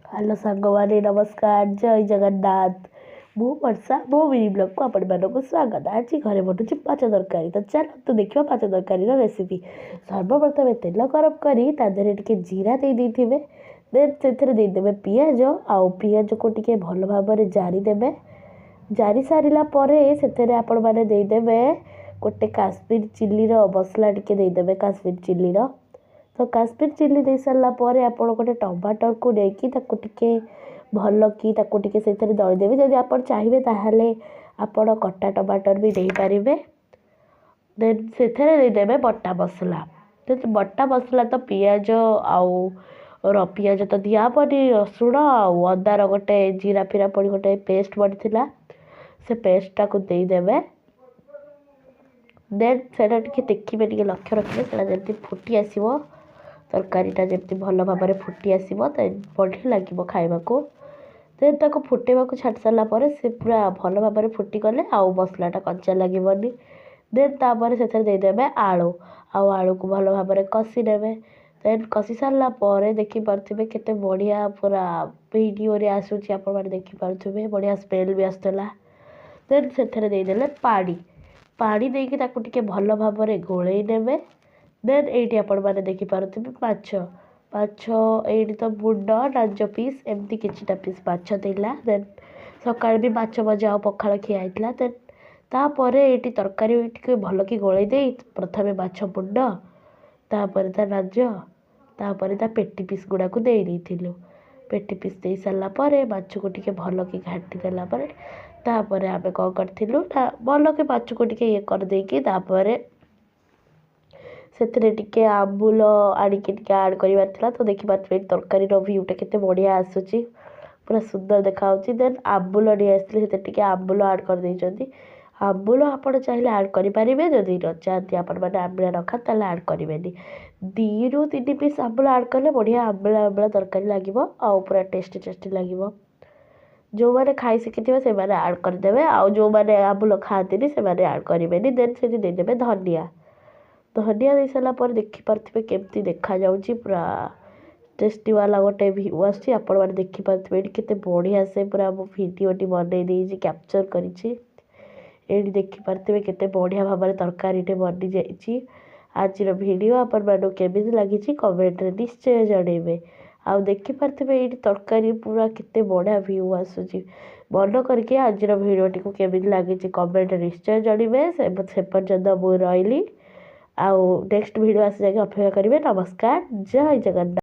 Hello साଙ୍ଗवानी नमस्कार जय जगन्नाथ मु वर्षा मो मिनी ब्लॉग को आपण मानक स्वागत आज घरे बनूँ माछ तरकारी तो चलते देखा माछ तरकारी रेसिपी सर्वप्रथम तेल गरम करी टे जीरा देते देन से पिज आउ पिज को टे भल भाव जारीदे जारी सारा पर आपण मैंने देदेवे गोटे काश्मीर चिल्ली मसला टे देदेवे काश्मीर चिल्ली तो काश्मीर चिल्ली दे सारा पर आप गोटे टमाटर को लेकिन टे भल कि से दलीदेवे जदि आप चाहिए ताहले आपण कटा टमाटर भी दे पारे देन से देदेवे बटा मसला तो बटा मसला तो पिज आउ पिज तो दिहबनी रसुण आउ अदार गोटे जीरा फिरा पड़ी गोटे पेस्ट पड़ता से पेस्टा को देदेवे देन से देखिए टे लक्ष्य रखिए जमी फुटी आसो तरकारीटा जमी भल भाव में फुटी आसो बढ़िया लगे खावाक देन ताको फुटेवा छाड़ सारापर से पूरा भल भाव में फुटीगले आउ मसलाटा कंचा लगनी देन तापर से देदेवे आलू आलू को भल भाव में कषि नेबे देन कषि सारापर देखिपे केते बढ़िया पूरा वीडियो आसूची आप देखिपे बढ़िया स्मेल भी आसला देन से देदेले पानी पानी देकी ताकू टिके भल भाव में गोलई नेबे देन ये आपण मैंने देखिपे माछ माछ ये तो मुंड नांज पीस एमती किछटा पीस माछ देला देन सकाळ भी माछ भजा और पखाल खिया देन तापर ये तरकारी टिके भल कि गोलई दे प्रथमे माछ मुंड तापर ता नांज तापर ता पेटी पीस गुड़ा को दे देथिलु पेटी पीस दे सारा पर माछ को टिके भल कि घाटी देला पर तापर आमे कौन करथिलु ना भल कि माछ को टिके ये कर देकी तापर से आंबुल आड़िके आड कर तो देखिपे तरकारी भ्यूटा केते बढ़िया आसूची पूरा सुंदर देखा देन आंबुल नहीं आसते आंबुल आड कर देइछंती आंबुल आपड़ चाहिए आड करेंगे जदि न चाहती आपण मैंने आंबला रखा ताले आड करेंगे 2 ରୁ 3 पीस आंबुल आड कले बढ़िया आंबला आंबला तरकारी लगे आउ पूरा टेस्टी लगे जो मैंने खाई शिखी से आड करदे आउ जो मैंने आंबुल खाती से आड करेंगे देन से देदेवे धनिया धनिया दे सारा पर देखिपे केमती देखा जाऊँगी पूरा टेस्टी वाला गोटे भ्यू आसी आपण मैंने देखिपे केते बढ़िया से पूरा भिडियोटी बनई कैप्चर करी देखिपे केते बढ़िया भाव में तरकारीटे बनी जाइए आज वीडियो आपण मानू केमिति लगी कमेंट रे निश्चय जनइबे आउ देखिपे ये तरकारी पूरा केते बढ़िया भ्यू आसूची मन करके आज वीडियोटी को केमिति लगी कमेंट निश्चय जनइबे से पर्यंत मुझे रही आउ नेक्स्ट वीडियो आसी जाके अपेक्षा करेंगे नमस्कार जय जगन्नाथ।